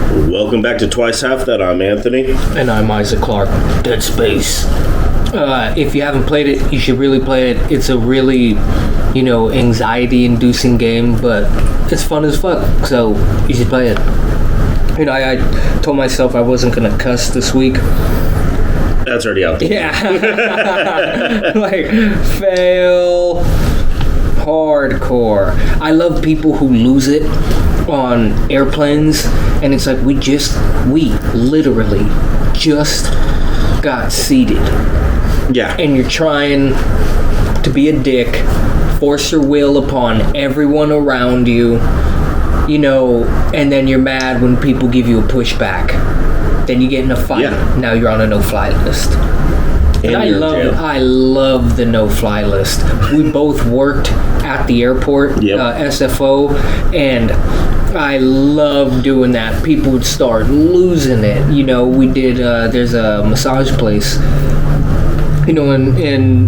Welcome back to Twice Half That. I'm Anthony. And I'm Isaac Clark. Dead Space. If you haven't played it, you should really play it. It's a really, anxiety-inducing game, but it's fun as fuck, so you should play it. I told myself I wasn't going to cuss this week. That's already out there. Yeah. Fail hardcore. I love people who lose it on airplanes, and it's like we literally just got seated. Yeah. And you're trying to be a dick, force your will upon everyone around you, and then you're mad when people give you a pushback. Then you get in a fight. Yeah. Now you're on a no-fly list. And I love the no-fly list. We both worked at the airport, SFO, and I love doing that. People would start losing it. We did, there's a massage place, in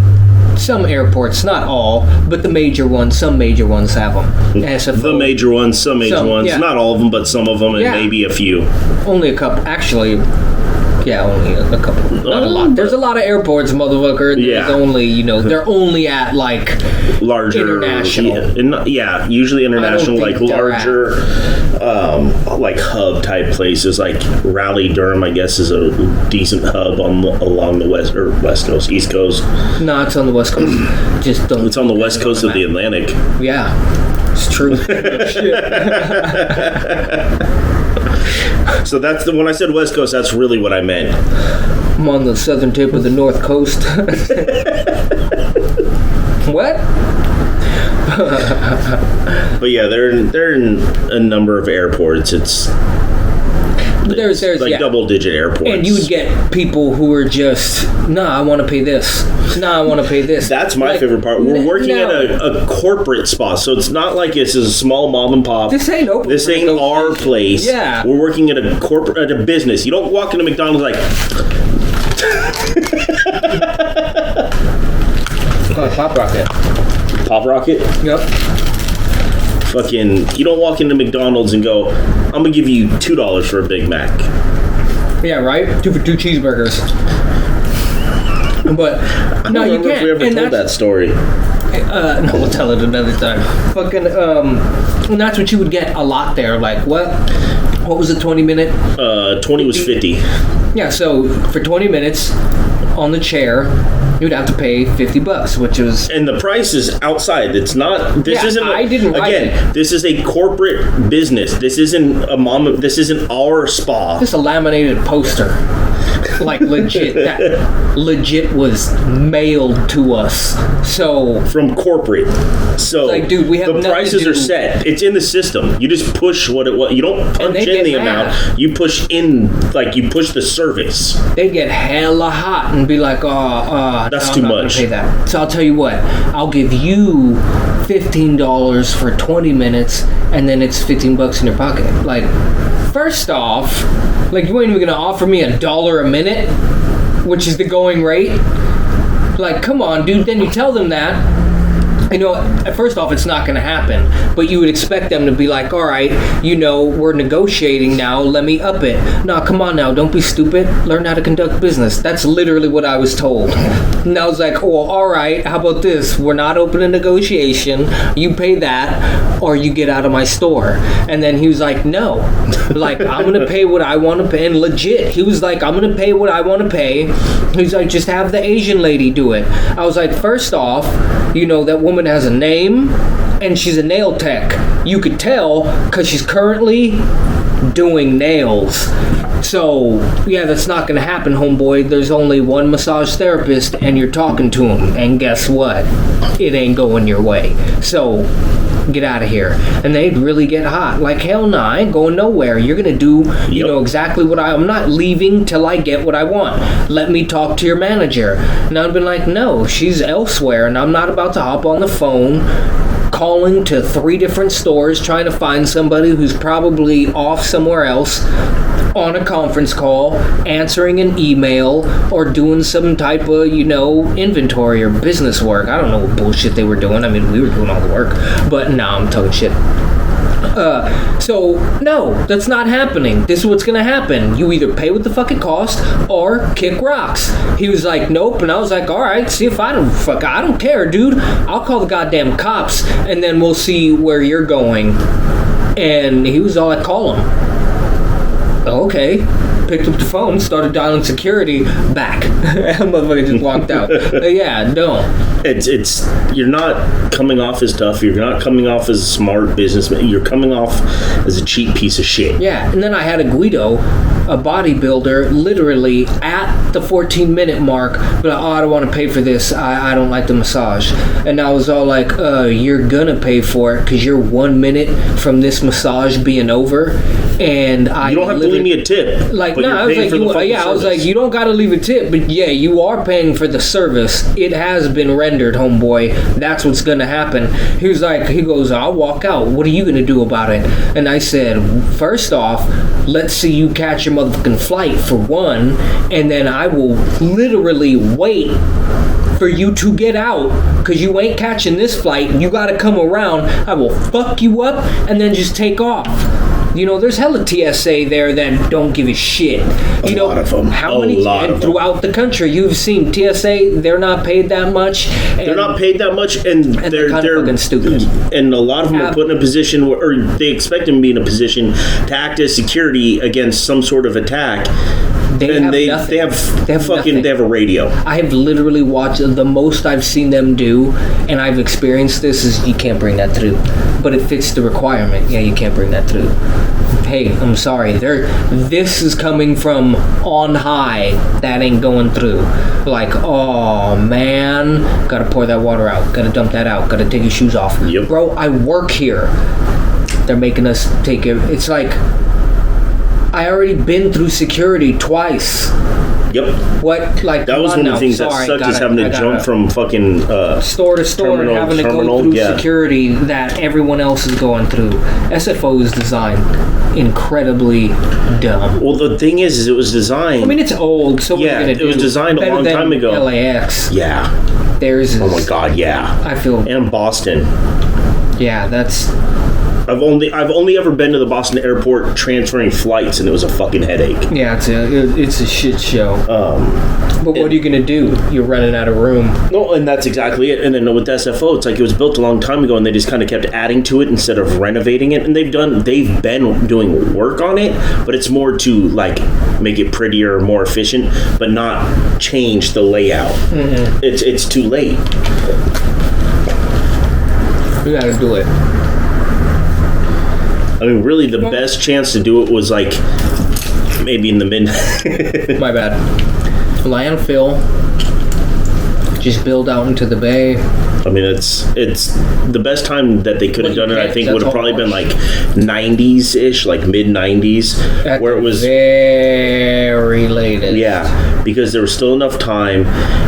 some airports, not all, but the major ones, some major ones have them. SFO. The major ones, some major ones, yeah. Not all of them, but some of them, and maybe a few. Only a couple, actually. Yeah, only a couple. Not a lot. There's a lot of airports, motherfucker. There's only, they're only at, larger. International. Usually international, larger, hub type places. Like Raleigh, Durham, I guess, is a decent hub along the west coast, east coast. No, it's on the west coast. It's on the west coast of the Atlantic. Yeah, it's true. So that's when I said West Coast, that's really what I meant. I'm on the southern tip of the North Coast. What? But yeah, they're in a number of airports. There's double-digit airports. And you would get people who are just, I want to pay this. I want to pay this. That's my favorite part. We're working at a corporate spot, so it's not like this is a small mom and pop. This ain't open. This ain't our place. Yeah. We're working at a business. You don't walk into McDonald's like... Pop Rocket. Pop Rocket? Yep. Fucking, you don't walk into McDonald's and go, I'm gonna give you $2 for a Big Mac. Yeah, right? 2 for 2 cheeseburgers. But no, you can't. If we ever told that story. No, we'll tell it another time. Fucking, and that's what you would get a lot there. Like, what was the 20-minute? 20 was 50. Yeah, so for 20 minutes on the chair, you'd have to pay $50, which was... And the price is outside. It's not... I didn't write it. This is a corporate business. This isn't This isn't our spa. Just a laminated poster. Legit. That legit was mailed to us. So... From corporate. So... dude, we have the prices are set. It's in the system. You just push what it was. You don't punch in the amount. You push in... you push the service. They'd get hella hot and be like, that's too much. Pay that. So I'll tell you what, I'll give you $15 for 20 minutes, and then it's $15 in your pocket. First off, you ain't even gonna offer me $1 a minute, which is the going rate. Come on, dude. Then you tell them that. First off, it's not going to happen, but you would expect them to be like, all right, we're negotiating now, let me up it. No, come on now, don't be stupid. Learn how to conduct business. That's literally what I was told. And I was like, well, all right, how about this? We're not open a negotiation. You pay that, or you get out of my store. And then he was like, no. I'm going to pay what I want to pay. And legit, he was like, I'm going to pay what I want to pay. He's like, just have the Asian lady do it. I was like, first off, that woman has a name, and she's a nail tech. You could tell because she's currently doing nails. So, yeah, that's not going to happen, homeboy. There's only one massage therapist, and you're talking to him. And guess what? It ain't going your way. So, get out of here. And they'd really get hot. Hell no, I ain't going nowhere. You're going to do, exactly what I'm not leaving till I get what I want. Let me talk to your manager. And I'd been like, no, she's elsewhere, and I'm not about to hop on the phone calling to 3 different stores trying to find somebody who's probably off somewhere else on a conference call, answering an email, or doing some type of, inventory or business work. I don't know what bullshit they were doing. I mean, we were doing all the work. But no, I'm talking shit. So, no, that's not happening. This is what's going to happen. You either pay what the fuck it cost or kick rocks. He was like, nope. And I was like, all right, see if I don't care, dude. I'll call the goddamn cops and then we'll see where you're going. And he was all like, call him. Okay. Picked up the phone, started dialing security, back. Motherfucker just walked out. Yeah, no. It's you're not coming off as tough. You're not coming off as a smart businessman. You're coming off as a cheap piece of shit. Yeah, and then I had a Guido, a bodybuilder, literally at the 14-minute mark, but I don't want to pay for this. I don't like the massage. And I was all like, you're gonna pay for it because you're 1 minute from this massage being over. And you don't have to leave me a tip. Like, no, I was like, I was like, you don't got to leave a tip, but yeah, you are paying for the service. It has been rendered, homeboy. That's what's gonna happen. He was like, he goes, I'll walk out. What are you gonna do about it? And I said, first off, let's see you catch your motherfucking flight for one, and then I will literally wait for you to get out, because you ain't catching this flight. You gotta come around. I will fuck you up and then just take off. You know, there's hella TSA there that don't give a shit. You know, lot of them. How many throughout the country you've seen TSA? They're not paid that much. They're not paid that much, and they're kind of fucking stupid. And a lot of them are put in a position where, or they expect them to be in a position to act as security against some sort of attack. They have a radio. I have literally watched the most I've seen them do, and I've experienced this is you can't bring that through, but it fits the requirement. Yeah, you can't bring that through. Hey, I'm sorry. This is coming from on high. That ain't going through. Like, oh man, gotta pour that water out. Gotta dump that out. Gotta take your shoes off. Yep. Bro, I work here. They're making us take it. It's like, I already been through security twice. Yep. What? Like, that was one of the things that sucked, is having to jump from fucking store to store and having to go through security that everyone else is going through. SFO is designed incredibly dumb. Well, the thing is it was designed. I mean, it's old, so yeah, it was designed a long time ago. LAX. Yeah. There's. Oh my God, yeah. I feel. And Boston. Yeah, that's. I've only ever been to the Boston airport transferring flights, and it was a fucking headache. Yeah, it's a shit show. But what are you gonna do? You're running out of room. No, and that's exactly it. And then with SFO, it's like it was built a long time ago, and they just kind of kept adding to it instead of renovating it. And they've been doing work on it, but it's more to like make it prettier, more efficient, but not change the layout. Mm-hmm. It's too late. We gotta do it. I mean, really, the best chance to do it was like maybe in the mid. My bad. Landfill. Just build out into the bay. I mean, it's the best time that they could have done it. I think would have probably been like 90s-ish, like mid 90s, where it was very late. Yeah, because there was still enough time.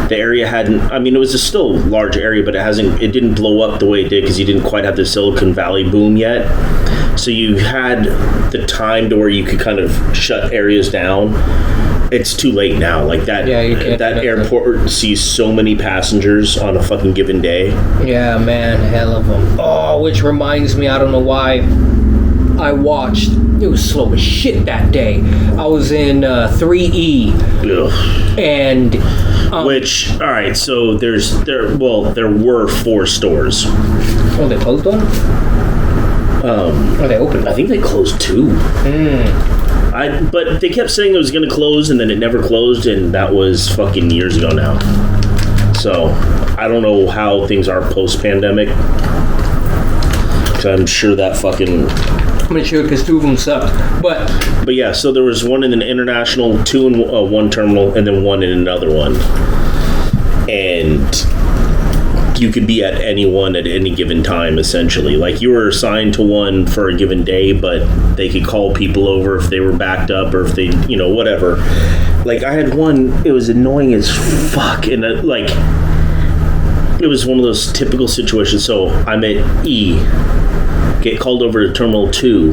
The area hadn't. I mean, it was still a large area, but it didn't blow up the way it did because you didn't quite have the Silicon Valley boom yet. So you had the time to where you could kind of shut areas down. It's too late now. Like that. Yeah, you can't. That airport sees so many passengers on a fucking given day. Yeah, man, hell of them. Oh, which reminds me, I don't know why. I watched. It was slow as shit that day. I was in 3E. Ugh. And. Which, all right. So there were 4 stores. Oh, they closed one? Or they opened one? I think they closed 2. But they kept saying it was going to close, and then it never closed, and that was fucking years ago now. So I don't know how things are post-pandemic. I'm sure that fucking. I'm sure because 2 of them sucked. But yeah, so there was one in an international, 2 in one terminal, and then 1 in another one. And you could be at any one at any given time, essentially. Like, you were assigned to one for a given day, but they could call people over if they were backed up or if they, whatever. Like, I had one, it was annoying as fuck, and it was one of those typical situations. So I'm at E, get called over to Terminal 2,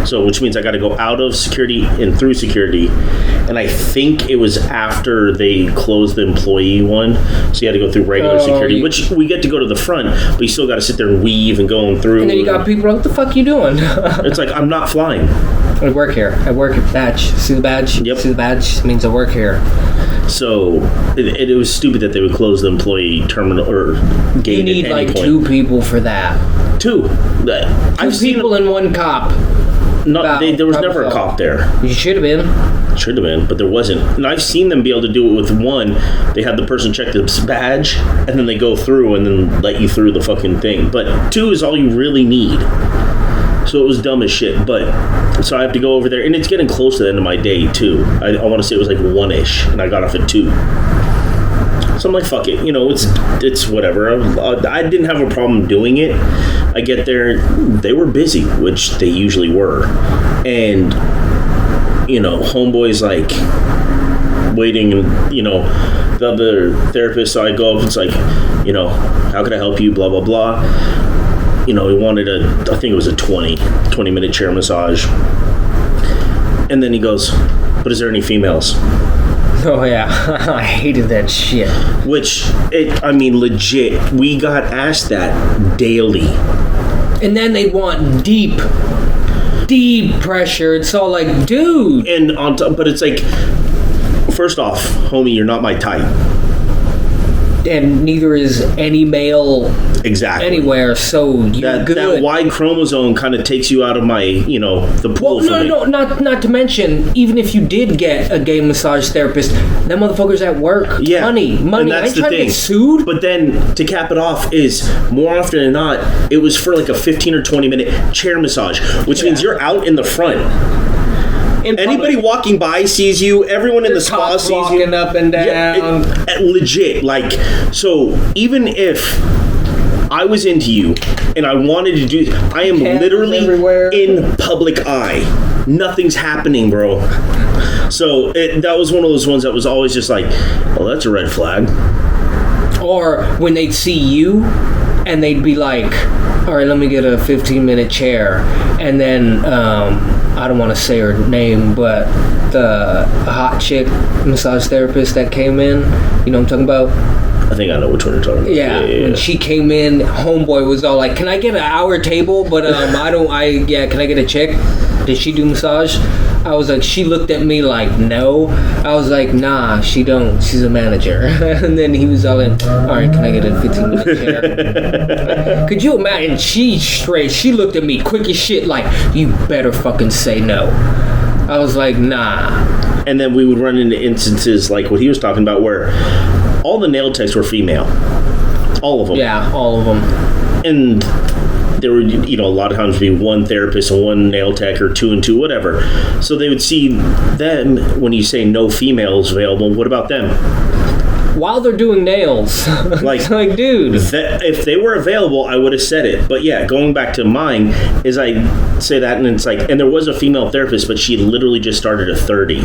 So, which means I got to go out of security and through security. And I think it was after they closed the employee one. So you had to go through regular security, which we get to go to the front, but you still got to sit there and weave and going through. And then you got people like, what the fuck you doing? It's like, I'm not flying. I work here. I work at badge. See the badge? Yep. See the badge? It means I work here. So it was stupid that they would close the employee terminal or gate. You need at any like point. 2 people for that. 2. I've 2 seen people and 1 cop. there was never a cop there. You should have been. Should have been, but there wasn't. And I've seen them be able to do it with 1. They had the person check the badge, and then they go through and then let you through the fucking thing. But 2 is all you really need. So it was dumb as shit. But so I have to go over there, and it's getting close to the end of my day too. I want to say it was like 1-ish, and I got off at 2. So I'm like, fuck it, it's whatever. I didn't have a problem doing it. I get there, they were busy, which they usually were, and homeboy's like waiting, and the other therapist. So I go up, it's like, how can I help you? Blah blah blah. He wanted I think it was a 20-minute chair massage, and then he goes, but is there any females? Oh yeah, I hated that shit. Which, legit, we got asked that daily. And then they want deep pressure. It's all like, dude. And but it's like, first off, homie, you're not my type. And neither is any male exactly anywhere, so you're good. That Y chromosome kind of takes you out of my, the pool. Well, not to mention, even if you did get a gay massage therapist, them motherfuckers at work, money. And that's I ain't trying to get sued. But then, to cap it off, is more often than not, it was for like a 15 or 20-minute chair massage, which means you're out in the front. Anybody walking by sees you. Everyone in the spa sees you. Walking up and down. Legit. So even if I was into you and I wanted to do, I am literally everywhere. In public eye. Nothing's happening, bro. So that was one of those ones that was always just like, well, that's a red flag. Or when they'd see you and they'd be like, all right, let me get a 15-minute chair. And then, I don't want to say her name, but the hot chick massage therapist that came in, you know what I'm talking about? I think I know which one you're talking about. Yeah. When she came in, homeboy was all like, can I get an hour table? But can I get a chick? Did she do massage? I was like, she looked at me like, no. I was like, nah, she don't. She's a manager. And then he was all like, all right, can I get a 15-minute chair? Could you imagine? She looked at me quick as shit like, you better fucking say no. I was like, nah. And then we would run into instances like what he was talking about where all the nail techs were female. All of them. Yeah, all of them. And there would, a lot of times be one therapist and one nail tech, or 2 and 2, whatever. So they would see them when you say no females available. What about them? While they're doing nails. Like, dude. If they were available, I would have said it. But yeah, going back to mine, is I say that, and it's like, and there was a female therapist, but she literally just started at 30.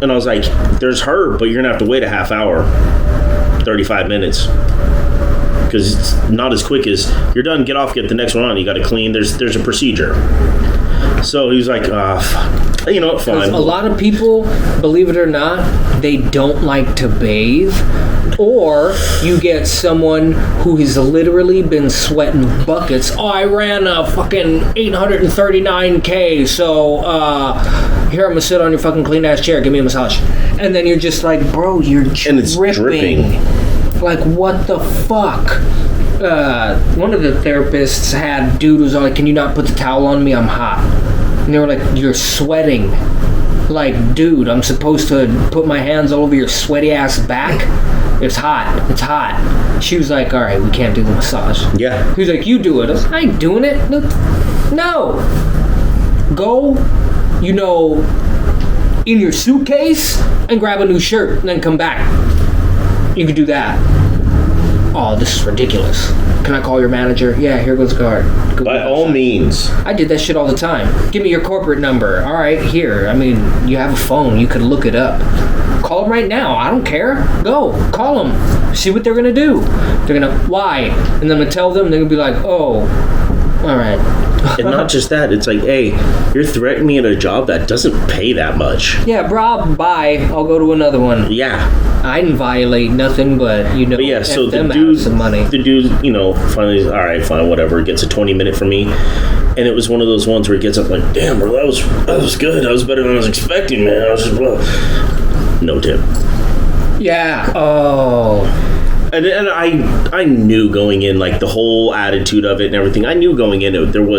And I was like, there's her, but you're going to have to wait a half hour, 35 minutes. Because it's not as quick as you're done, get off, get the next one on. You got to clean. There's a procedure. So he was like, fine. A lot of people, believe it or not, they don't like to bathe. Or you get someone who has literally been sweating buckets. Oh, I ran a fucking 839K, so here, I'm gonna sit on your fucking clean ass chair, give me a massage. And then you're just like, bro, you're dripping. And it's dripping. Like, what the fuck? One of the therapists had dude who's like, can you not put the towel on me? I'm hot. And they were like, you're sweating. Like, dude, I'm supposed to put my hands all over your sweaty ass back? It's hot. It's hot. She was like, all right, we can't do the massage. Yeah. He was like, you do it. I was like, I ain't doing it. No. Go, in your suitcase and grab a new shirt and then come back. You could do that. Oh, this is ridiculous. Can I call your manager? Yeah, here goes the card. By all means. I did that shit all the time. Give me your corporate number. All right, here. I mean, you have a phone. You could look it up. Call them right now. I don't care. Go. Call them. See what they're going to do. They're going to, why? And then I'm going to tell them, they're going to be like, oh, all right. And not just that, it's like, hey, you're threatening me at a job that doesn't pay that much. Yeah, bro, bye. I'll go to another one. Yeah. I didn't violate nothing, but But yeah, so the them out dude, some money. finally, all right, fine, whatever, gets a 20-minute from me. And it was one of those ones where he gets up like, damn, bro, that was good. That was better than I was expecting, man. I was just, no tip. Yeah. Oh. And I knew going in, like, the whole attitude of it and everything. I knew going in, I was going to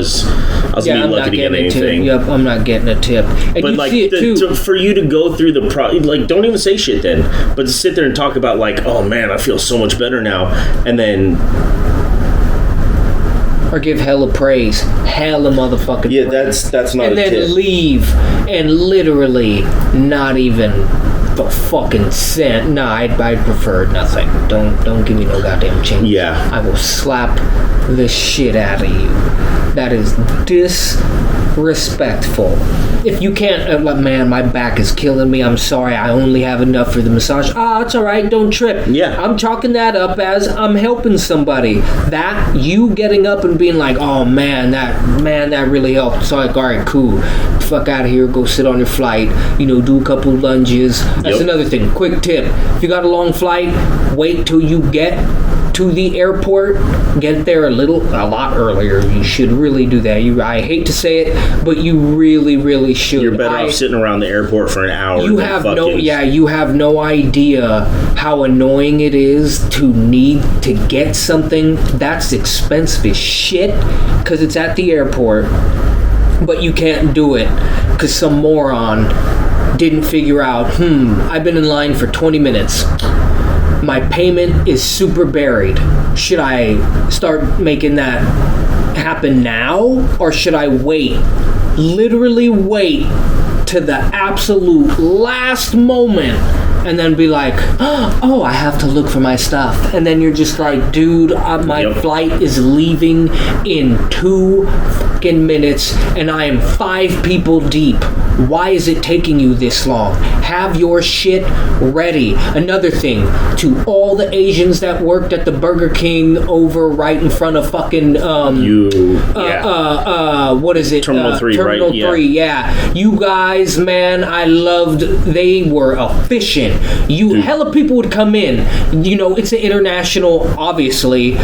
be lucky to get anything. Yep, I'm not getting a tip. And But, you like, see it too. for you to go through the like, don't even say shit then. But to sit there and talk about, like, oh, man, I feel so much better now. And then... Or give hella praise. Hella motherfucking Yeah, praise. that's not And a then tip. leave and literally not even the fucking cent. No, I'd prefer nothing. Don't give me no goddamn change. Yeah. I will slap the shit out of you. That is disrespectful. If you can't, man, my back is killing me. I'm sorry. I only have enough for the massage. It's all right. Don't trip. Yeah. I'm chalking that up as I'm helping somebody. That you getting up and being like, oh man, that really helped. It's like, all right, cool. Fuck out of here. Go sit on your flight. Do a couple lunges. That's Yep. another thing. Quick tip: if you got a long flight, wait till you get to the airport. Get there a lot earlier. You should really do that. I hate to say it, but you really, really should. You're better off sitting around the airport for an hour. You than have fucking, you have no idea how annoying it is to need to get something that's expensive as shit because it's at the airport, but you can't do it because some moron didn't figure out, I've been in line for 20 minutes. My payment is super buried. Should I start making that happen now, or should I wait? Literally wait to the absolute last moment and then be like, oh, I have to look for my stuff. And then you're just like, dude, my Yep. flight is leaving in 2 fucking minutes and I am 5 people deep. Why is it taking you this long? Have your shit ready. Another thing, to all the Asians that worked at the Burger King over right in front of fucking what is it? Terminal 3, Terminal right? Yeah. 3, yeah. You guys, man, they were efficient. Hella people would come in. It's an international, obviously,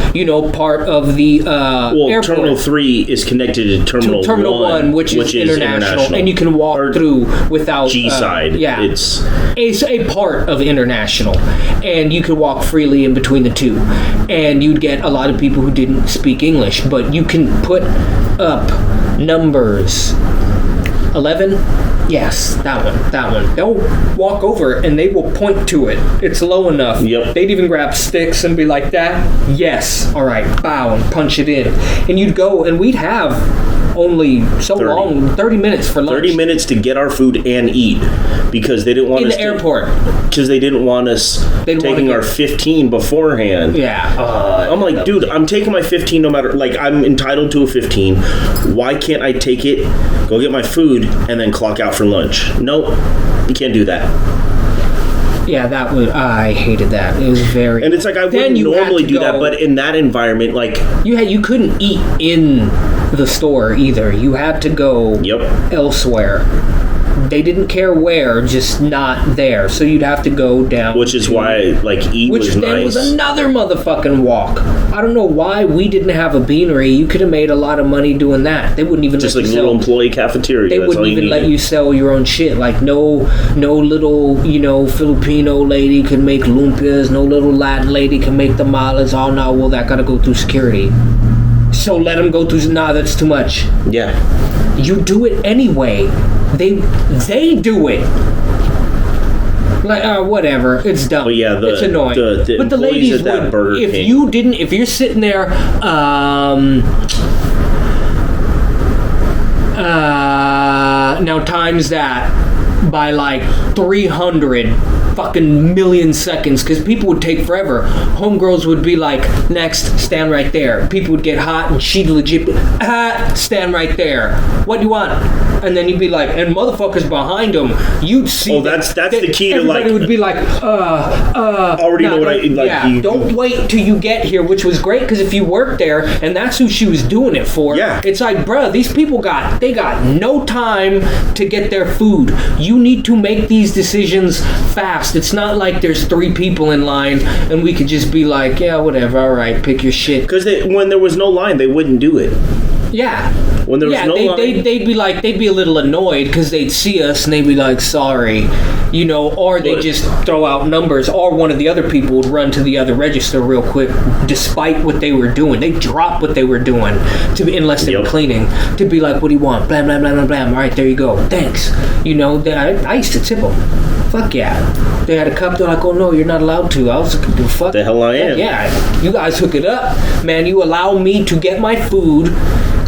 part of the airport. Terminal 3 is connected to Terminal 1, which is international, and you can walk through without G side. Yeah, It's a part of international, and you could walk freely in between the two, and you'd get a lot of people who didn't speak English, but you can put up numbers 11. Yes, that one. They'll walk over and they will point to it. It's low enough. Yep. They'd even grab sticks and be like that. Yes. All right. Bow and punch it in. And you'd go and we'd have only 30 minutes for lunch. 30 minutes to get our food and eat because they didn't want us in the airport. Because they didn't want us taking our 15 beforehand. Yeah. I'm like, dude, I'm taking my 15 no matter, like, I'm entitled to a 15. Why can't I take it, go get my food, and then clock out for lunch? Nope, you can't do that. Yeah, I hated that. It was very... And it's like, I wouldn't normally do that, but in that environment, like... You couldn't eat in the store either. You had to go elsewhere. They didn't care where, just not there. So you'd have to go down. Which is why, like, E was nice. Which then was another motherfucking walk. I don't know why we didn't have a beanery. You could have made a lot of money doing that. They wouldn't even just let like you little employee cafeteria. They wouldn't even let you sell your own shit. Like no little Filipino lady could make lumpias. No little Latin lady can make tamales. Oh no, well that gotta go through security. So let them go through. Nah, that's too much. Yeah. You do it anyway. They do it. Like whatever, it's dumb. But yeah, it's annoying. But the ladies at that would. Burger If King. if you're sitting there, now times that by like 300 fucking million seconds, because people would take forever. Homegirls would be like, next, stand right there. People would get hot and she'd legit stand right there. What do you want? and then you'd be like, and motherfuckers behind them, you'd see. Oh, that's the key to everybody like. would be like, already know what I like. Yeah, don't wait till you get here, which was great because if you work there and that's who she was doing it for, it's like, bruh, these people got no time to get their food. You need to make these decisions fast. It's not like there's 3 people in line and we could just be like, yeah, whatever, all right, pick your shit. Because when there was no line, they wouldn't do it. Yeah. When there was no line, they'd be a little annoyed because they'd see us and they'd be like, sorry, or they just throw out numbers, or one of the other people would run to the other register real quick, despite what they were doing. They drop what they were doing unless they were cleaning, to be like, what do you want? Blah blah blah blah blah. All right, there you go. Thanks. I used to tip them. Fuck yeah. They had a cup, they're like, oh no, you're not allowed to. I was like, fuck the hell I am. Yeah, you guys hook it up. Man, you allow me to get my food,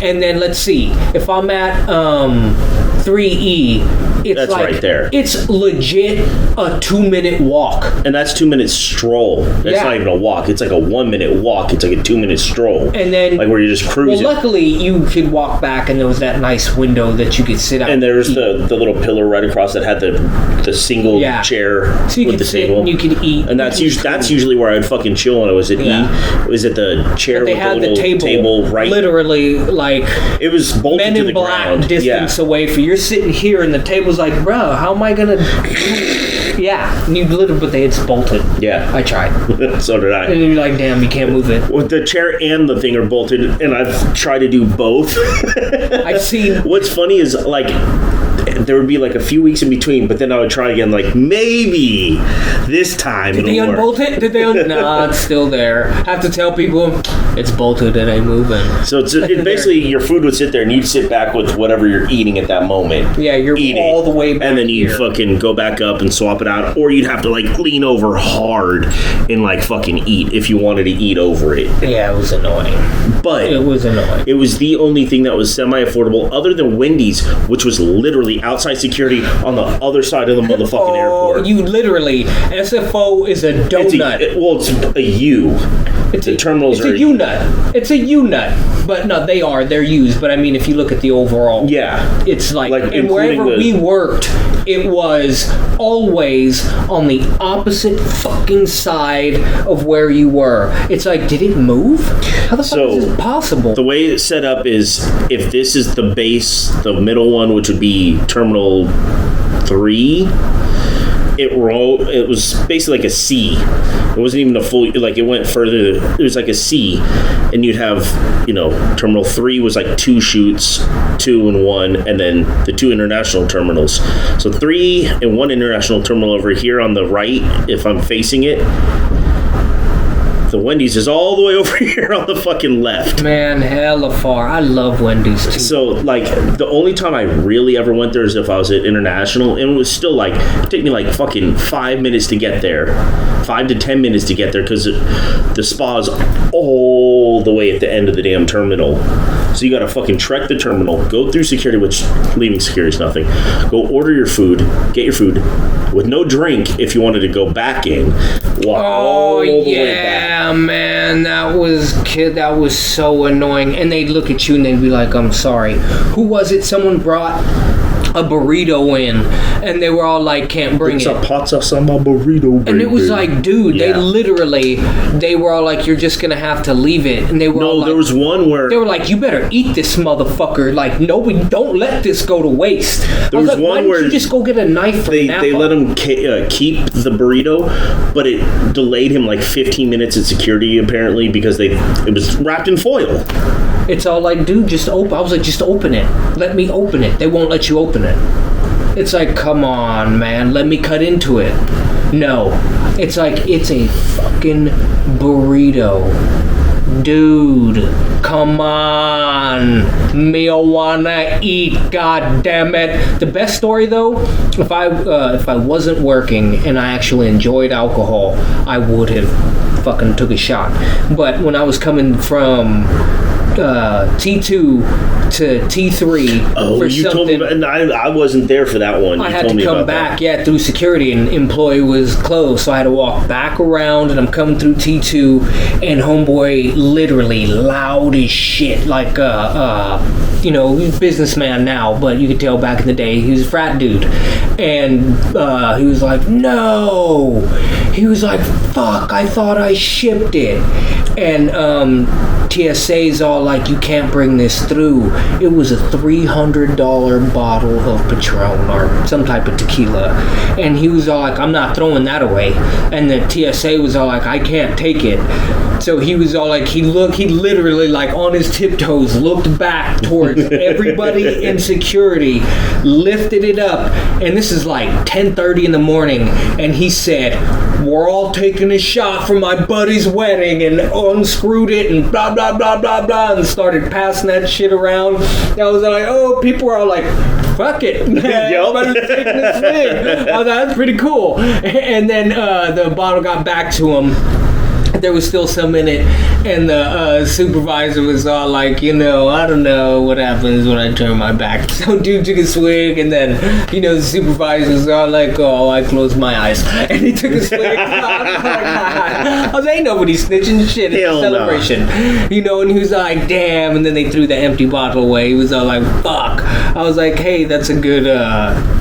and then let's see. If I'm at 3E, it's that's like, right there. It's legit a 2-minute walk. And that's 2 minutes stroll. That's not even a walk. It's like a 1 minute walk. It's like a 2 minute stroll. And then like where you're just cruising. Well, luckily you could walk back, and there was that nice window that you could sit out. And there's the little pillar right across that had the single chair so you with could the sit table. and you could eat. And that's usually where I'd fucking chill when I was at E. It was at the chair but they with had the little table right. Literally like it was bolted Men to in the Black ground. distance away from you're sitting here and the table's like, bro, how am I gonna yeah, and you literally, but it's bolted. Yeah, I tried. So did I. And you're like, damn, you can't move it. Well, the chair and the thing are bolted, and I've tried to do both. I've seen. What's funny is like there would be like a few weeks in between, but then I would try again, like maybe this time. Did they unbolt it? Did they? Nah, it's still there. Have to tell people it's bolted. It ain't moving. So it's basically your food would sit there, and you'd sit back with whatever you're eating at that moment. Yeah, you're eating, all the way back and then you'd fucking go back up and swap it out, or you'd have to like lean over hard and like fucking eat if you wanted to eat over it. Yeah, it was annoying. But it was annoying. It was the only thing that was semi-affordable, other than Wendy's, which was literally outside security on the other side of the motherfucking airport. You literally SFO is a donut. It's a U. The terminals are. It's a U-nut. It's a U-nut. But no, they're used. But I mean, if you look at the overall, it's like and wherever we worked, it was always on the opposite fucking side of where you were. It's like, did it move? How the fuck is this possible? The way it's set up is, if this is the base, the middle one, which would be Terminal 3, it was basically like a C. It wasn't even a full, like it went further. It was like a C, and you'd have, Terminal 3 was like 2 chutes, 2 and 1, and then the 2 international terminals. So 3 and 1 international terminal over here on the right, if I'm facing it. The Wendy's is all the way over here on the fucking left. Man, hella far. I love Wendy's too. So, like, the only time I really ever went there is if I was at International, and it was still, like, it took me, like, fucking 5 minutes to get there. 5 to 10 minutes to get there, because the spa's all the way at the end of the damn terminal. So you gotta fucking trek the terminal, go through security, which leaving security is nothing. Go order your food, get your food, with no drink if you wanted to go back in. Walk all the way back. Man, that was so annoying. And they'd look at you and they'd be like, I'm sorry. Who was it? Someone brought a burrito in, and they were all like, can't bring it. It's a pizza samba burrito, baby. And it was like, dude, they were all like, you're just gonna have to leave it. And they were all like, there was one where they were like, you better eat this motherfucker. Like, nobody, don't let this go to waste. There was like, one why didn't where you just go get a knife from Napa? They let him keep the burrito, but it delayed him like 15 minutes at security apparently, because it was wrapped in foil. It's all like, dude, just open. I was like, just open it. Let me open it. They won't let you open it. It's like, come on, man. Let me cut into it. No. It's like, it's a fucking burrito. Dude, come on. Me wanna eat, god damn it. The best story though, if I wasn't working and I actually enjoyed alcohol, I would have fucking took a shot. But when I was coming from T2 to T3 Oh, for you something. told me, and I wasn't there for that one. I You had told to me come about back, that. through security, and employee was closed, so I had to walk back around, and I'm coming through T2, and homeboy literally loud as shit, like he's a businessman now, but you could tell back in the day he was a frat dude, and he was like, no, he was like, fuck, I thought I shipped it, and TSA's all like, you can't bring this through. It was a $300 bottle of Patron or some type of tequila, and he was all like, I'm not throwing that away. And the TSA was all like, I can't take it. So he was all like, he literally, like, on his tiptoes, looked back towards everybody in security, lifted it up, and this is like 10:30 in the morning, and he said, we're all taking a shot for my buddy's wedding, and unscrewed it, and blah, blah, blah, blah, blah, and started passing that shit around. And I was like, oh, people were all like, fuck it. Everybody's taking this thing. I was like, that's pretty cool. And then the bottle got back to him. There was still some in it, and the supervisor was all like, I don't know what happens when I turn my back. So dude took a swig, and then, the supervisor was all like, oh, I closed my eyes. And he took a swig. I was like, ain't nobody snitching shit. It's a celebration. And he was like, damn, and then they threw the empty bottle away. He was all like, fuck. I was like, hey, that's a good,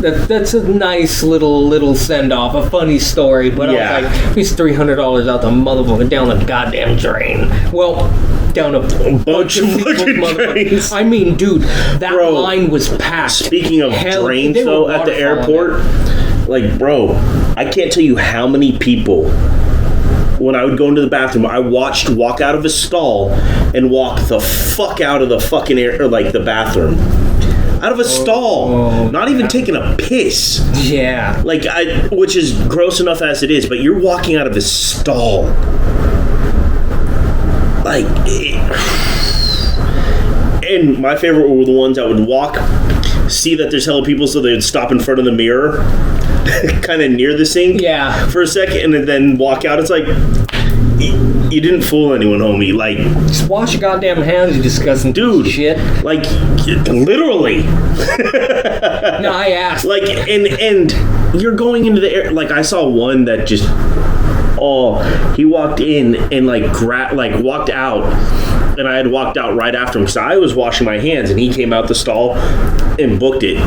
that's a nice little send-off, a funny story, but I was like, it's $300 out the motherfucker down the goddamn drain. Well, down a bunch of people's drains. I mean, dude, that line was packed. Speaking of drains, though, at the airport, like, bro, I can't tell you how many people, when I would go into the bathroom, I watched walk out of a stall and walk the fuck out of the fucking the bathroom. Out of a stall, not even taking a piss. Yeah. Like, which is gross enough as it is, but you're walking out of a stall. Like, and my favorite were the ones that would walk, see that there's hella people, so they would stop in front of the mirror, kind of near the sink, for a second, and then walk out. It's like, you didn't fool anyone, homie. Like, just wash your goddamn hands, you disgusting dude. Shit. Like, literally. No, I asked. Like, and you're going into the air. Like, I saw one that just, he walked in and walked out, and I had walked out right after him. So I was washing my hands, and he came out the stall and booked it.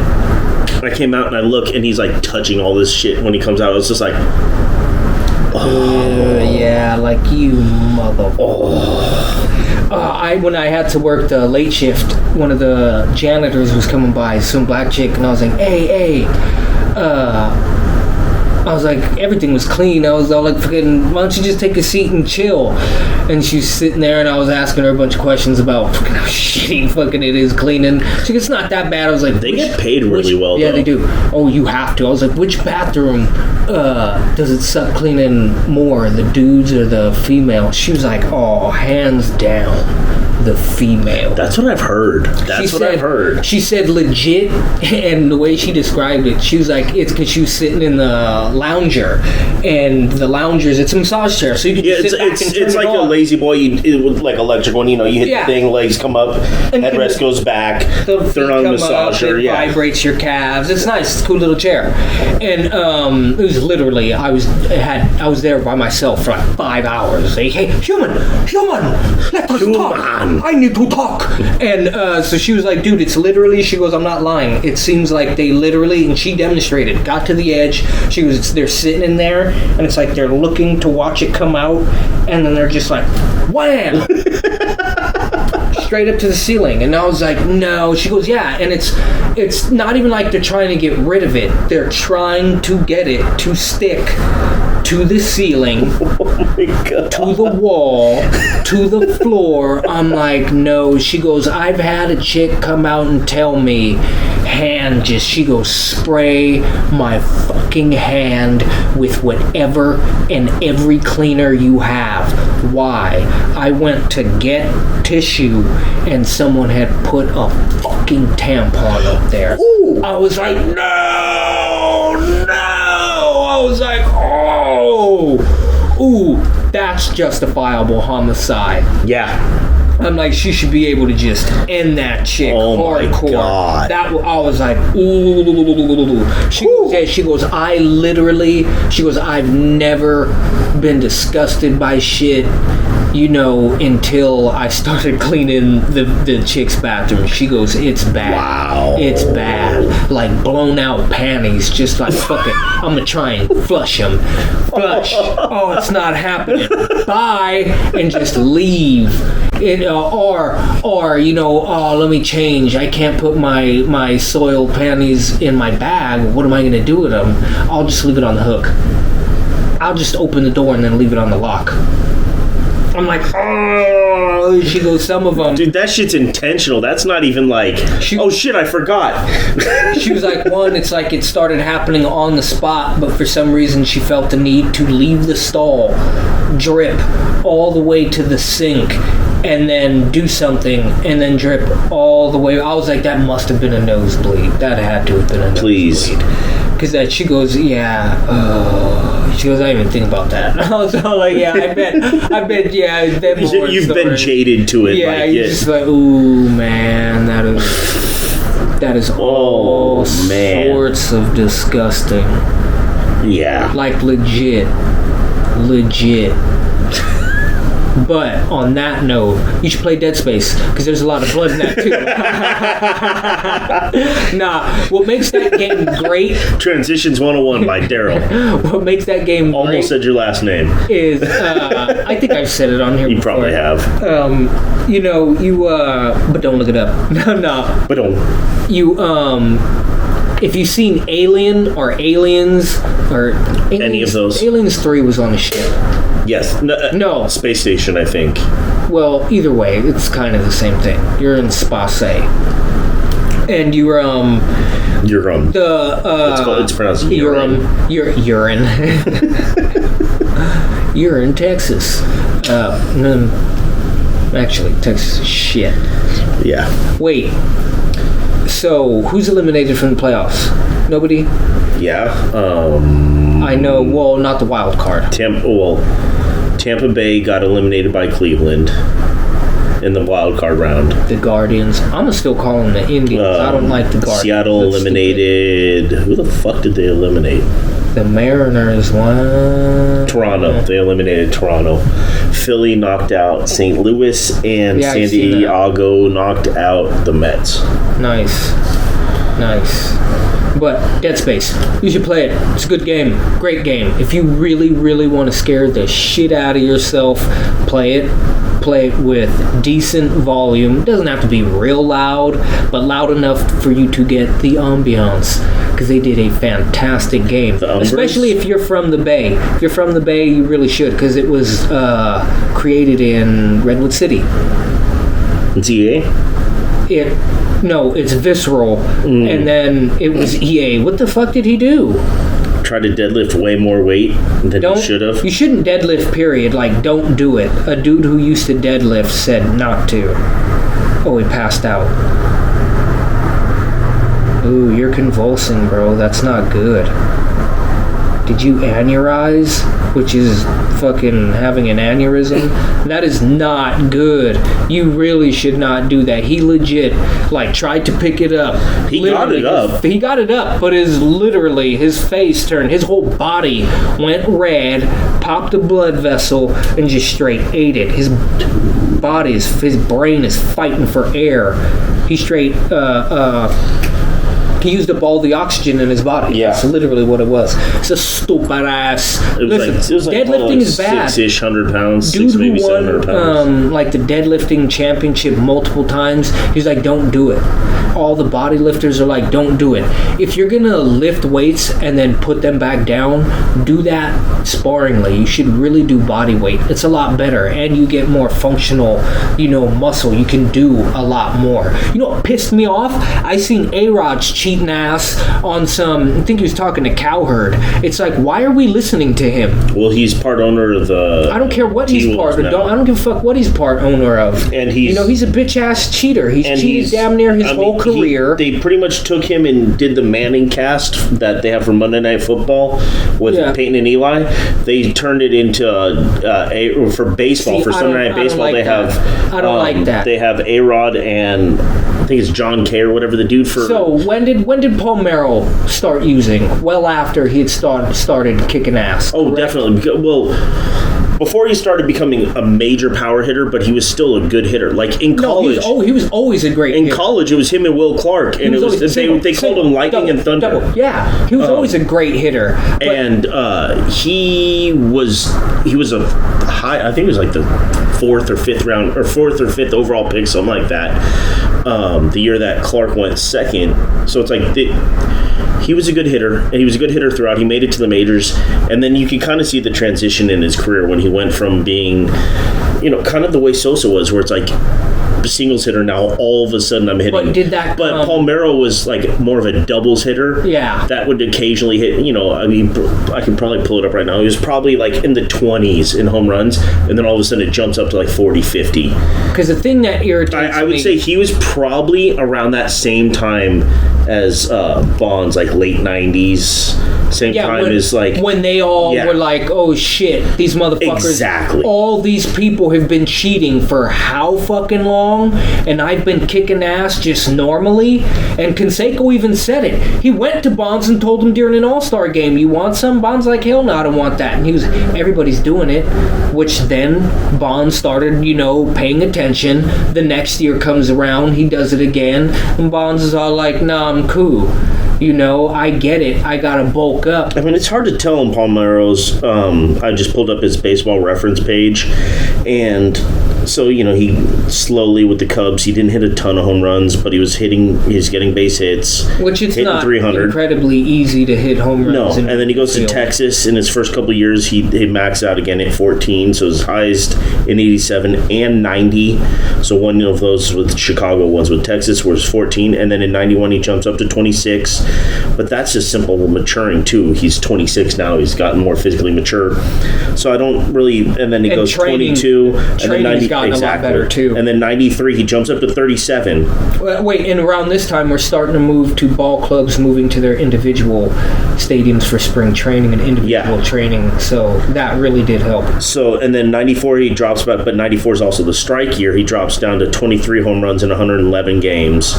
I came out and I look, and he's like touching all this shit when he comes out. I was just like, yeah, like you motherfucker. When I had to work the late shift, one of the janitors was coming by, some black chick, and I was like, hey, I was like, everything was clean. I was all like, fucking, why don't you just take a seat and chill? And she's sitting there, and I was asking her a bunch of questions about fucking how shitty fucking it is cleaning. She goes, it's not that bad. I was like, they get paid really well, yeah, though. they do. Oh, you have to. I was like, which bathroom does it suck cleaning more, the dudes or the female? She was like, oh, hands down, the female. That's what I've heard. I've heard. She said legit, and the way she described it, she was like, it's because she was sitting in the lounger, and the loungers, it's a massage chair, so you can just sit back and turn it's it like on. a lazy boy, like electric one. You hit the thing, legs come up, headrest goes back, turn on the massager. It vibrates your calves. It's nice. It's a cool little chair. And it was literally, I was there by myself for like 5 hours. Like, hey, human, let us talk. I need to talk. And so she was like, dude, it's literally, she goes, I'm not lying. It seems like they literally, and she demonstrated, got to the edge. She goes, they're sitting in there, and it's like they're looking to watch it come out, and then they're just like, wham! Straight up to the ceiling. And I was like, no. She goes, yeah. And it's not even like they're trying to get rid of it. They're trying to get it to stick to the ceiling, to the wall, to the floor. I'm like, no. She goes, I've had a chick come out and tell me, she goes, spray my fucking hand with whatever and every cleaner you have. Why? I went to get tissue and someone had put a fucking tampon up there. Ooh. I was like, no. I was like, ooh, that's justifiable homicide. Yeah. I'm like, she should be able to just end that chick hardcore. God. I was like, ooh. She goes, I've never been disgusted by shit, until I started cleaning the chick's bathroom. She goes, it's bad. Wow. It's bad. Like blown out panties, just like, fuck it, I'm gonna try and flush them. Flush. Oh, it's not happening. Bye. And just leave. Or let me change. I can't put my soiled panties in my bag. What am I gonna do with them? I'll just leave it on the hook. I'll just open the door and then leave it on the lock. I'm like, oh. She goes, some of them. Dude, that shit's intentional. That's not even like, oh shit, I forgot. She was like, it's like it started happening on the spot, but for some reason she felt the need to leave the stall, drip all the way to the sink, and then do something, and then drip all the way. I was like, that must have been a nosebleed. That had to have been a nosebleed. Please. Because she goes, yeah, she goes, I didn't even think about that. I was all like, yeah, I bet, yeah. You've been jaded to it. Yeah, you're just like, ooh, man, that is all sorts of disgusting. Yeah. Like, legit. But on that note, you should play Dead Space, because there's a lot of blood in that too. Nah, what makes that game great... Transitions 101 by Daryl. What makes that game Almost great said your last name. Is, I think I've said it on here You before. probably have. But don't look it up. No. But don't. If you've seen Alien or Aliens, or... Any of those. Aliens 3 was on a ship. Yes. No. Space station, I think. Well, either way, it's kind of the same thing. You're in space. And you're it's pronounced urine. You're in Texas. Actually, Texas is shit. Yeah. Wait. So, who's eliminated from the playoffs? Nobody? Yeah. I know. Well, not the wild card. Tampa Bay got eliminated by Cleveland in the wild card round. The Guardians. I'm gonna still call them the Indians. I don't like the Guardians. Seattle eliminated. Who the fuck did they eliminate? The Mariners won. Toronto. They eliminated Toronto. Philly knocked out St. Louis, and San Diego knocked out the Mets. Nice. But Dead Space, you should play it. It's a good game. Great game. If you really, really want to scare the shit out of yourself, play it. Play it with decent volume. It doesn't have to be real loud, but loud enough for you to get the ambiance. Because they did a fantastic game. Especially if you're from the Bay. If you're from the Bay, you really should. Because it was created in Redwood City. It's EA? No, it's Visceral. And then it was EA. What the fuck did he do? Try to deadlift way more weight than he should have. You shouldn't deadlift, period. Like, don't do it. A dude who used to deadlift said not to. Oh, he passed out. Ooh, you're convulsing, bro. That's not good. Did you aneurize? Which is fucking having an aneurysm? That is not good. You really should not do that. He legit, tried to pick it up. He got it up. He got it up, but his face turned. His whole body went red, popped a blood vessel, and just straight ate it. His brain is fighting for air. He straight, he used up all the oxygen in his body. Yeah. That's literally what it was. It's a stupid ass. Deadlifting is bad. 600 pounds. Dude who maybe 700 pounds. The deadlifting championship multiple times, he's like, don't do it. All the body lifters are like, don't do it. If you're gonna lift weights and then put them back down, do that sparingly. You should really do body weight. It's a lot better, and you get more functional, muscle. You can do a lot more. You know what pissed me off? I seen A-Rod's cheating ass on some. I think he was talking to Cowherd. It's like, why are we listening to him? Well, he's part owner of the. I don't care what he's part of. I don't give a fuck what he's part owner of. And he's, you know, he's a bitch ass cheater. He's cheated damn near his whole career. They pretty much took him and did the Manning cast that they have for Monday Night Football with Peyton and Eli. They turned it into for baseball. For Sunday Night Baseball, they have. I don't like that. They have A-Rod and I think it's John Kay or whatever, the dude for. So when did Paul Merrill start using? Well, after he had started kicking ass. Oh, correct? Definitely. Well, before he started becoming a major power hitter, but he was still a good hitter. Like in college, he was always a great hitter. In college, it was him and Will Clark, and they called him Lightning and Thunder. Yeah, he was always a great hitter. And he was a high. I think it was like the fourth or fifth overall pick, something like that. The year that Clark went second, so it's like he was a good hitter, and he was a good hitter throughout. He made it to the majors, and then you can kind of see the transition in his career when he went from being, kind of the way Sosa was, where it's like a singles hitter. Now all of a sudden I'm hitting. But Paul Merrill was like more of a doubles hitter. Yeah, that would occasionally hit. I can probably pull it up right now. He was probably like in the 20s in home runs, and then all of a sudden it jumps up to like 40, 50. Because the thing that irritates I would say he was probably around that same time as Bonds, like late 90s. Same time as like when they all were like, oh shit, these motherfuckers. Exactly. All these people have been cheating for how fucking long, and I've been kicking ass just normally. And Canseco even said it. He went to Bonds and told him during an All-Star game, "You want some?" Bonds like, "Hell no, I don't want that." And he was, everybody's doing it. Which then Bonds started, paying attention. The next year comes around, he does it again, and Bonds is all like, "Nah, I'm cool. I get it. I gotta bulk up." I mean, it's hard to tell in Paul Merrill's. I just pulled up his baseball reference page, and so he slowly with the Cubs, he didn't hit a ton of home runs, but he was getting base hits, which it's hitting not 300. Incredibly easy to hit home runs. No, and then he goes to Texas. In his first couple of years, he maxed out again at 14, so his highest in 87 and 90. So one of those with Chicago, ones with Texas was 14, and then in 91 he jumps up to 26. But that's just simple maturing too. He's 26 now. He's gotten more physically mature. So I don't really. And then he goes 22, and then 90. Gotten a lot better too. And then 93, he jumps up to 37. Wait, and around this time, we're starting to move to ball clubs moving to their individual stadiums for spring training and individual training. So that really did help. So, and then 94, he drops back, but 94 is also the strike year. He drops down to 23 home runs in 111 games.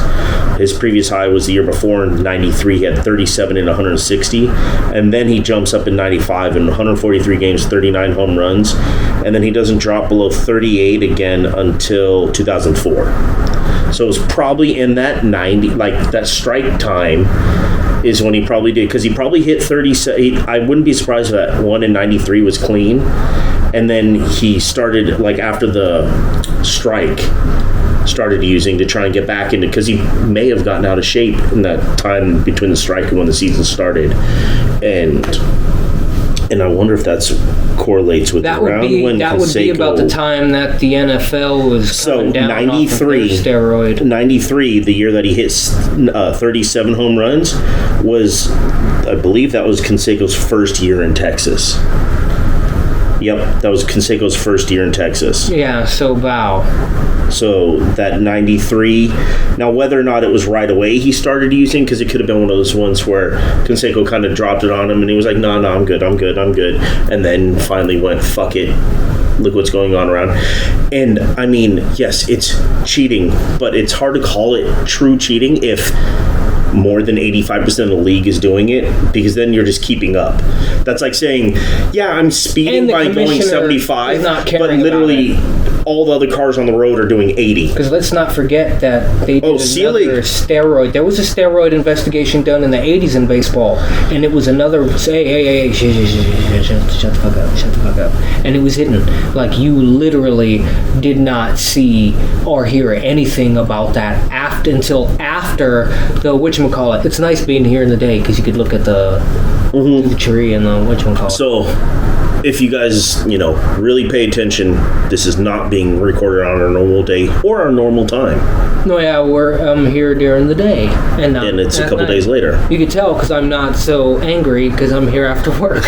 His previous high was the year before in 93. He had 37 in 160. And then he jumps up in 95 in 143 games, 39 home runs. And then he doesn't drop below 38 again until 2004. So it was probably in that 90, like that strike time is when he probably did, because he probably hit 30. I wouldn't be surprised if that one in 93 was clean. And then he started, like after the strike, started using to try and get back into, because he may have gotten out of shape in that time between the strike and when the season started. And I wonder if that's correlates with that would be about the time that the NFL was coming down 93 off of their steroid. 93, the year that he hit 37 home runs, was, I believe that was Canseco's first year in Texas. Yep, that was Canseco's first year in Texas. Yeah, so wow. So that 93, now whether or not it was right away he started using, because it could have been one of those ones where Canseco kind of dropped it on him and he was like, no, I'm good. And then finally went, fuck it. Look what's going on around. And I mean, yes, it's cheating, but it's hard to call it true cheating if more than 85% of the league is doing it, because then you're just keeping up. That's like saying, yeah, I'm speeding by going 75, but literally all the other cars on the road are doing 80. Because let's not forget that they did another steroid. There was a steroid investigation done in the 80s in baseball, and it was another, hey, shut the fuck up. And it was hidden. Like, you literally did not see or hear anything about that until after the whatchamacallit. It's nice being here in the day because you could look at the tree and the whatchamacallit. So if you guys, really pay attention, this is not being recorded on our normal day or our normal time. No, yeah, we're here during the day, and it's a couple days later. You can tell because I'm not so angry because I'm here after work.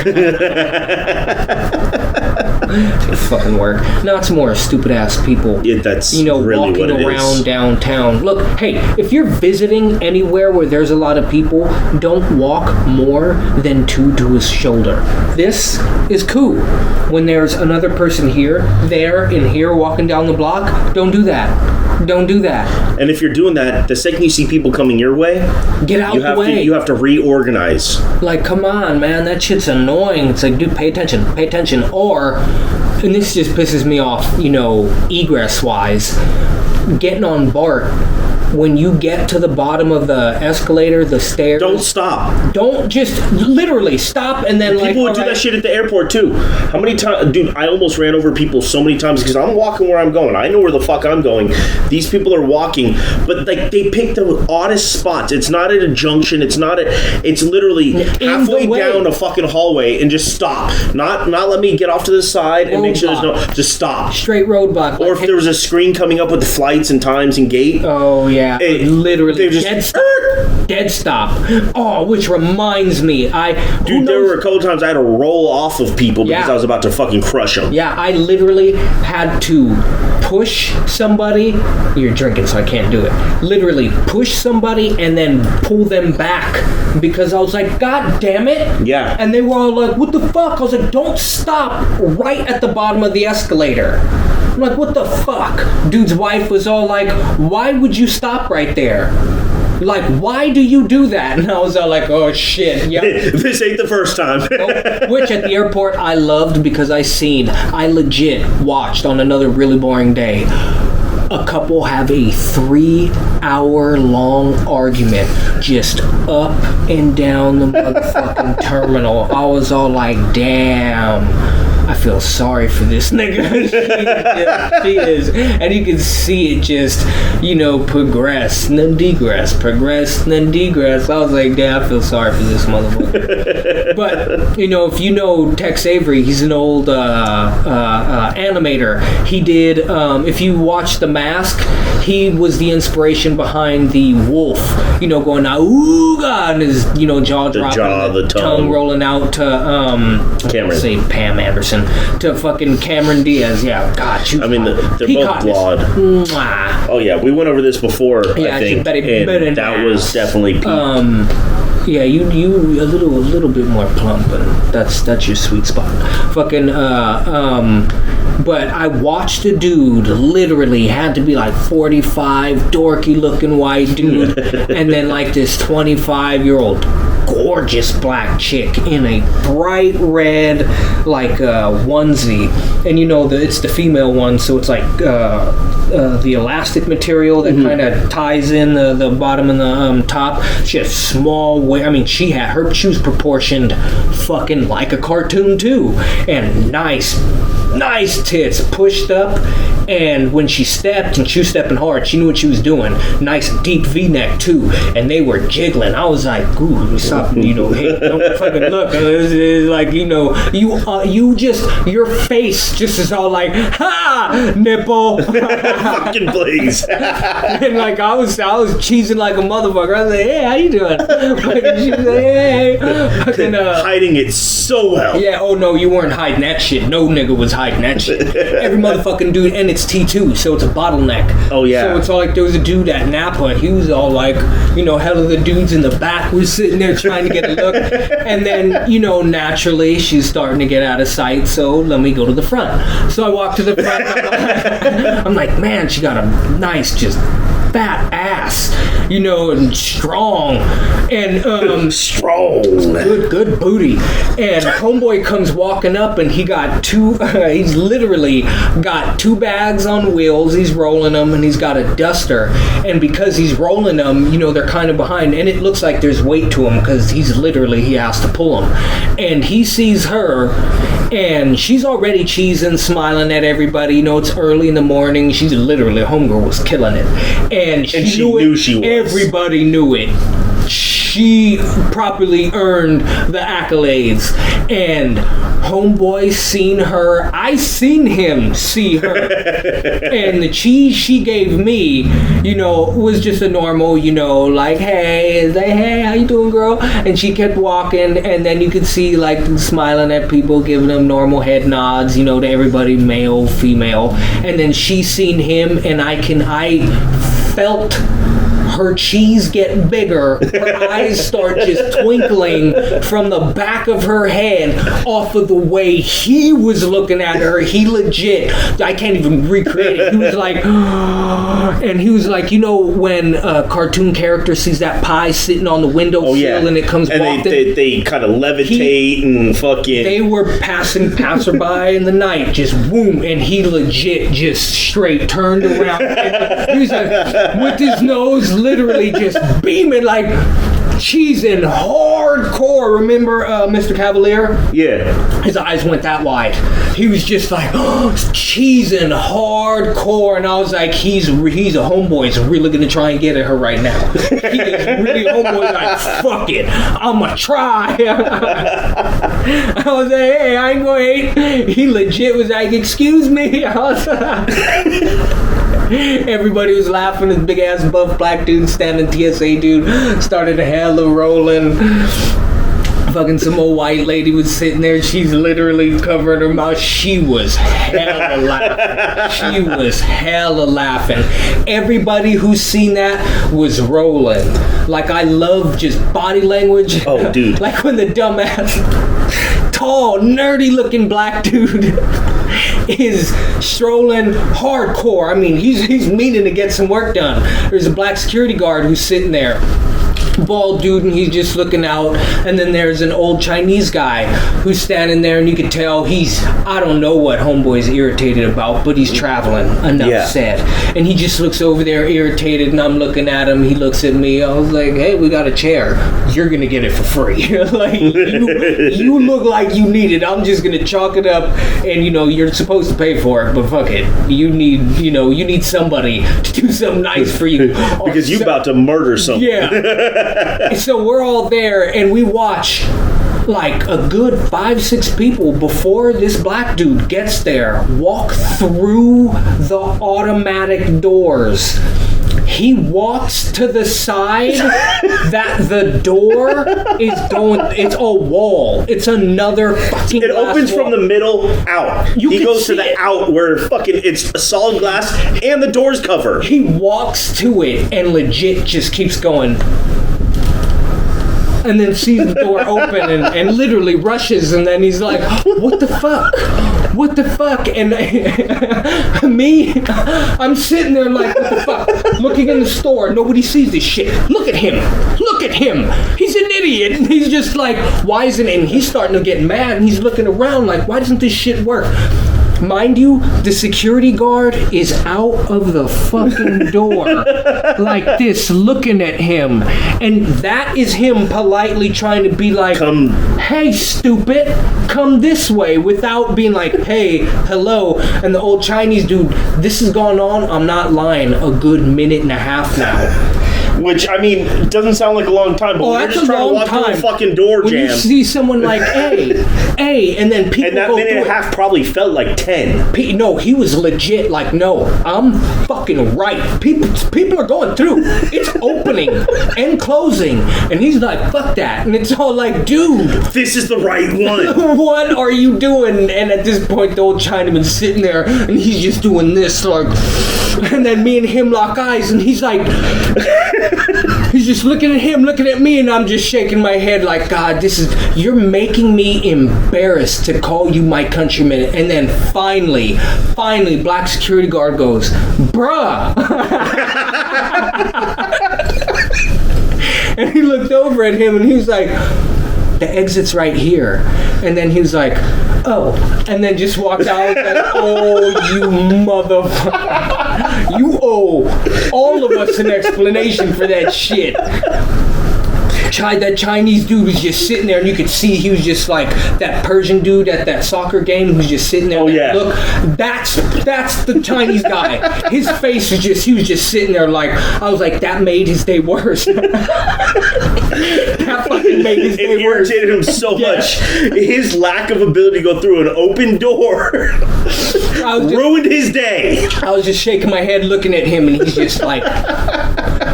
Fucking work. No, it's more stupid ass people. Yeah, that's really walking what it around is. downtown. Look, hey, if you're visiting anywhere where there's a lot of people, don't walk more than 2 to a shoulder. This is cool. When there's another person here, there, and here walking down the block, don't do that. Don't do that. And if you're doing that, the second you see people coming your way, get out the way. You have to reorganize. Like, come on, man, that shit's annoying. It's like, dude, pay attention. Or, and this just pisses me off, egress-wise, getting on BART. When you get to the bottom of the escalator, the stairs... Don't stop. Don't just literally stop and then People would do that shit at the airport, too. How many times... Dude, I almost ran over people so many times because I'm walking where I'm going. I know where the fuck I'm going. These people are walking, but, they pick the oddest spots. It's not at a junction. It's literally halfway down a fucking hallway and just stop. Not let me get off to the side and make sure there's no... Just stop. Straight roadblock. Or if there was a screen coming up with the flights and times and gate... Oh, yeah. Literally just dead stop. Oh, which reminds me, there were a couple times I had to roll off of people because I was about to fucking crush them. Yeah, I literally had to push somebody. You're drinking, so I can't do it. Literally push somebody and then pull them back because I was like, God damn it. Yeah. And they were all like, what the fuck? I was like, don't stop right at the bottom of the escalator. I'm like, what the fuck? Dude's wife was all like, why would you stop right there? Like, why do you do that? And I was all like, oh shit. Yep. This ain't the first time. Which at the airport I loved because I legit watched on another really boring day. A couple have a 3-hour-long argument just up and down the motherfucking terminal. I was all like, damn. I feel sorry for this nigga. she is. And you can see it just, progress and then degress, progress and then degress. I was like, damn, I feel sorry for this motherfucker. But, if you know Tex Avery, he's an old animator. He did, if you watch The Mask, he was the inspiration behind the wolf, going ooga, and his, jaw dropping, the tongue rolling out to, Cameron. Say Pam Anderson, to fucking Cameron Diaz. Yeah, God, they're both flawed. Oh yeah, we went over this before, I think, and that was definitely peak. Yeah, you a little bit more plump, and that's your sweet spot. Fucking but I watched a dude, literally had to be like 45, dorky looking white dude, and then like this 25-year-old gorgeous black chick in a bright red onesie, and it's the female one, so it's like the elastic material that kind of ties in the bottom and the top. She had small she was proportioned fucking like a cartoon too, and nice tits pushed up, and when she stepped, and she was stepping hard, she knew what she was doing. Nice deep V-neck too, and they were jiggling. I was like, ooh, stop, hey, don't fucking look. It's like, you just, your face just is all like, ha, nipple. Fucking please. And like, I was cheesing like a motherfucker. I was like, hey, how you doing? She was like, hey. Fucking, hiding it so well. Yeah, oh no, you weren't hiding that shit. No nigga was hiding that shit. Every motherfucking dude, and it's T2, so it's a bottleneck. Oh yeah. So it's all like, there was a dude at Napa, he was all like, hell of the dudes in the back were sitting there trying to get a look. And then, naturally, she's starting to get out of sight, so let me go to the front. So I walk to the front, I'm like, man, she got a nice, just fat ass, and strong, and strong, good booty. And homeboy comes walking up, and he got he's literally got 2 bags on wheels. He's rolling them, and he's got a duster. And because he's rolling them, they're kind of behind, and it looks like there's weight to him because he has to pull them. And he sees her, and she's already cheesing, smiling at everybody. It's early in the morning. She's literally, homegirl was killing it. And she knew she was. Everybody knew it. she properly earned the accolades. And homeboy seen her. I seen him see her. And the cheese she gave me, was just a normal, like, hey, how you doing, girl? And she kept walking, and then you could see, like, smiling at people, giving them normal head nods, to everybody, male, female. And then she seen him, and I felt her cheese get bigger. Her eyes start just twinkling from the back of her head off of the way he was looking at her. He legit, I can't even recreate it. He was like, and he was like, when a cartoon character sees that pie sitting on the windowsill and it comes and walking. They kind of levitate and fucking. They were passing passerby in the night, just boom, and he legit just straight turned around. And he was like, with his nose literally just beaming like cheesing hardcore. Remember Mr. Cavalier? Yeah. His eyes went that wide. He was just like cheesing hardcore, and I was like, he's a homeboy. He's really gonna try and get at her right now. He is really homeboy. Like, fuck it, I'ma try. I was like, hey, I ain't gonna hate. He legit was like, excuse me. I was everybody was laughing. This big ass buff black dude standing TSA dude started a hella rolling. Fucking some old white lady was sitting there. She's literally covering her mouth. She was hella laughing. Everybody who's seen that was rolling. Like, I love just body language. Oh, dude. Like when the dumbass, tall, nerdy looking black dude is strolling hardcore. I mean, he's meaning to get some work done. There's a black security guard who's sitting there, bald dude, and he's just looking out. And then there's an old Chinese guy who's standing there, and you can tell I don't know what homeboy's irritated about, but he's traveling, enough said. And he just looks over there irritated, and I'm looking at him. He looks at me. I was like, hey, we got a chair. You're gonna get it for free. Like, you look like you need it. I'm just gonna chalk it up, and you're supposed to pay for it, but fuck it. You need somebody to do something nice for you. Because you're about to murder someone. Yeah. So we're all there, and we watch like a good 5-6 people before this black dude gets there walk through the automatic doors. He walks to the side that the door is going. It's a wall. It's another fucking. It opens wall. from the middle out. He goes to the out where fucking it's a solid glass and the door's covered. He walks to it and legit just keeps going. And then sees the door open and literally rushes, and then he's like, what the fuck? What the fuck? And me, I'm sitting there like, what the fuck? Looking in the store, nobody sees this shit. Look at him. Look at him. He's an idiot. And he's just like, why isn't it? And he's starting to get mad, and he's looking around like, why doesn't this shit work? Mind you, the security guard is out of the fucking door like this, looking at him. And that is him politely trying to be like, hey, stupid, come this way, without being like, hey, hello. And the old Chinese dude, this has gone on, I'm not lying, a good minute and a half now. Which, I mean, doesn't sound like a long time, but we're just trying to walk through a fucking door jam. When you see someone like, hey, and then people and that minute and a half probably felt like 10. No, he was legit like, no, I'm fucking right. People are going through. It's opening and closing. And he's like, fuck that. And it's all like, dude. This is the right one. What are you doing? And at this point, the old Chinaman's sitting there, and he's just doing this, like, and then me and him lock eyes, and he's like... He's just looking at him, looking at me, and I'm just shaking my head like, God, you're making me embarrassed to call you my countryman. And then finally, black security guard goes, bruh. And he looked over at him, and he was like, the exit's right here. And then he was like, oh. And then just walked out like, oh, you motherfucker. You owe all of us an explanation for that shit. That Chinese dude was just sitting there, and you could see he was just like that Persian dude at that soccer game who's just sitting there. Oh, yeah. Look, that's the Chinese guy. His face was he was just sitting there like, I was like, that made his day worse. That fucking made his It day worse. irritated him so Yeah. much. His lack of ability to go through an open door I was just- ruined his day. I was just shaking my head looking at him, and he's just like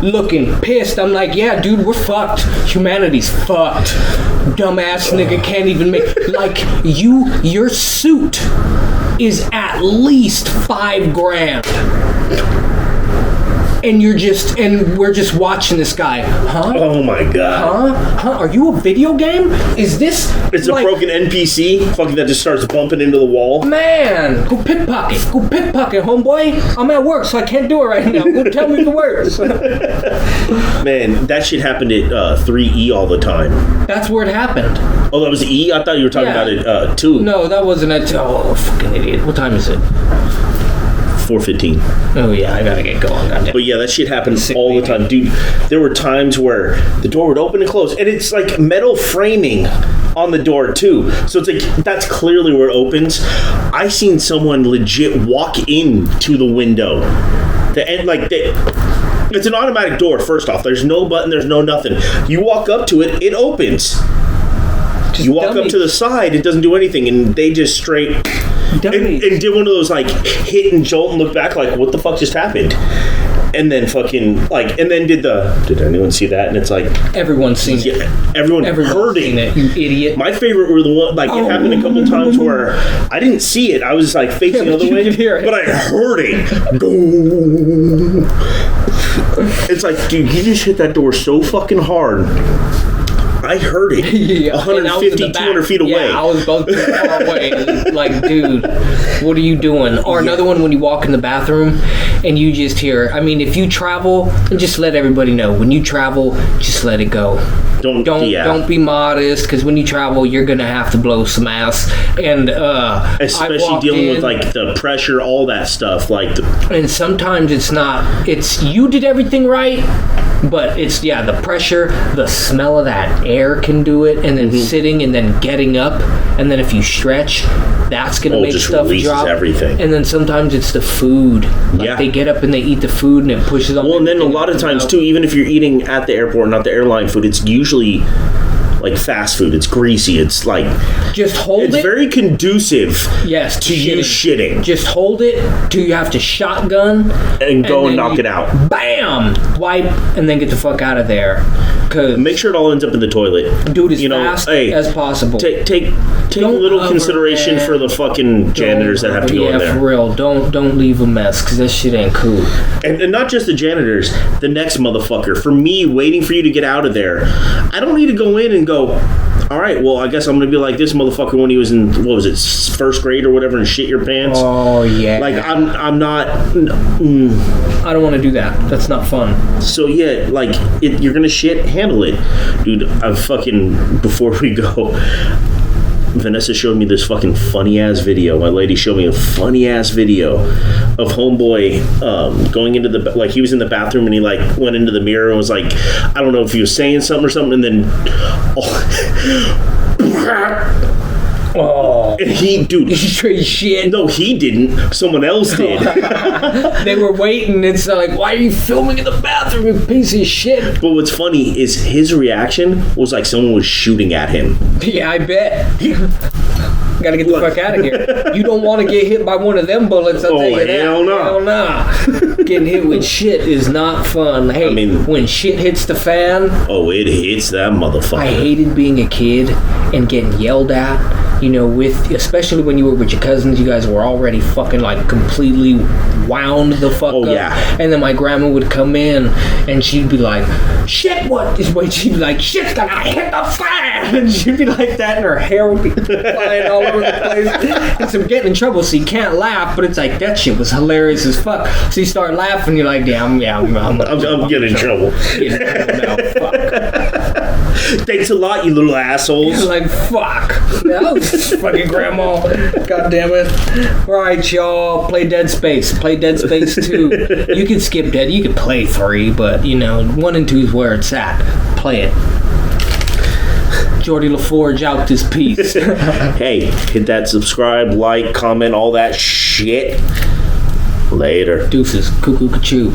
looking pissed. I'm like, yeah, dude, we're fucked. Humanity's fucked. Dumbass nigga can't even make like your suit is at least $5,000. And we're just watching this guy. Huh? Oh my god. Huh? Are you a video game? Is this It's a broken NPC fucking that just starts bumping into the wall. Man, go pickpocket, homeboy. I'm at work, so I can't do it right now. Go tell me the words. Man, that shit happened at 3E all the time. That's where it happened. Oh, that was E? I thought you were talking Yeah. about it 2. No, that wasn't it. Oh, fucking idiot. What time is it? 4:15. Oh, yeah, I gotta get going. Goddamn. But yeah, that shit happened Sick all the baby. time. Dude, there were times where the door would open and close, and it's like metal framing on the door too. So it's like, that's clearly where it opens. I seen someone legit walk into the window. It's an automatic door, first off. There's no button, there's no nothing. You walk up to it, it opens. Just You walk up dummies. to the side, it doesn't do anything, and they just straight... And Dummies. did one of those like hit and jolt and look back like, what the fuck just happened? And then fucking like, and then did anyone see that? And it's like, Everyone's seen it. yeah, everyone's Everyone's seen hurting. it, you idiot. My favorite were the one, like, it happened a couple times where I didn't see it. I was like facing Yeah, the but other you way, could hear it. but I heard it. Go. It's like, dude, you just hit that door so fucking hard. I heard it Yeah, and I was in 150, the back. 200 feet away. Yeah, I was both too far away. Like, dude, what are you doing? Or another one when you walk in the bathroom and you just hear, I mean, if you travel, and just let everybody know, when you travel, just let it go. Don't be modest, because when you travel, you're gonna have to blow some ass. And I Especially walked dealing in, with like the pressure, all that stuff. Like, and sometimes it's you did everything right, but it's the pressure, the smell of that air can do it, and then sitting and then getting up, and then if you stretch, that's gonna make just stuff releases drop. everything. And then sometimes it's the food. Like Yeah. they get up and they eat the food, and it pushes on. well, and then a everything lot of up times and too, out. even if you're eating at the airport, not the airline food, it's usually like fast food. It's greasy. It's like Just hold it's it. very conducive Yes, to you shitting Just hold it till you have to shotgun and go and then knock you- it out. Bam! Wipe and then get the fuck out of there. Cause Make sure it all ends up in the toilet. do it as You know, fast hey, as possible. Take a Don't little hover, consideration man. for the fucking janitors that have to go in for there, real. Don't leave a mess, because that shit ain't cool. and not just the janitors. The next motherfucker. For me, waiting for you to get out of there, I don't need to go in and go, all right, well, I guess I'm gonna be like this motherfucker when he was in, what was it, first grade or whatever, and shit your pants. Oh yeah. Like I'm not. I don't want to do that. That's not fun. So yeah, like you're gonna shit, handle it, dude. I'm fucking. Before we go, Vanessa showed me this fucking funny ass video. My lady showed me a funny ass video of homeboy going into the, like, he was in the bathroom and he like went into the mirror and was like, I don't know if he was saying something or something, and then Oh, and he, dude. straight shit. No, he didn't. Someone else did. They were waiting. It's like, why are you filming in the bathroom, you piece of shit? But what's funny is his reaction was like someone was shooting at him. Yeah, I bet. Gotta get the fuck out of here. You don't want to get hit by one of them bullets. I'll Oh, tell you that. hell no. Hell nah. Getting hit with shit is not fun. Hey, I mean- when shit hits the fan, Oh, it hits that motherfucker. I hated being a kid and getting yelled at. You know, especially when you were with your cousins, you guys were already fucking like completely wound the fuck Oh, up. yeah. And then my grandma would come in and she'd be like, "Shit, what is?" Wait, she'd be like, "Shit's gonna hit the fan," and she'd be like that, and her hair would be flying all over the place. And so I'm getting in trouble, so you can't laugh, but it's like that shit was hilarious as fuck. So you start laughing, you're like, "Damn, yeah, I'm getting in trouble. Getting in trouble now. Fuck." Thanks a lot, you little assholes. Like, fuck. That was fucking grandma. God damn it. Right, y'all. Play Dead Space. Play Dead Space 2. You can skip Dead. You can play 3, but, 1 and 2 is where it's at. Play it. Geordie LaForge out this piece. Hey, hit that subscribe, like, comment, all that shit. Later. Deuces. Cuckoo-ca-choo.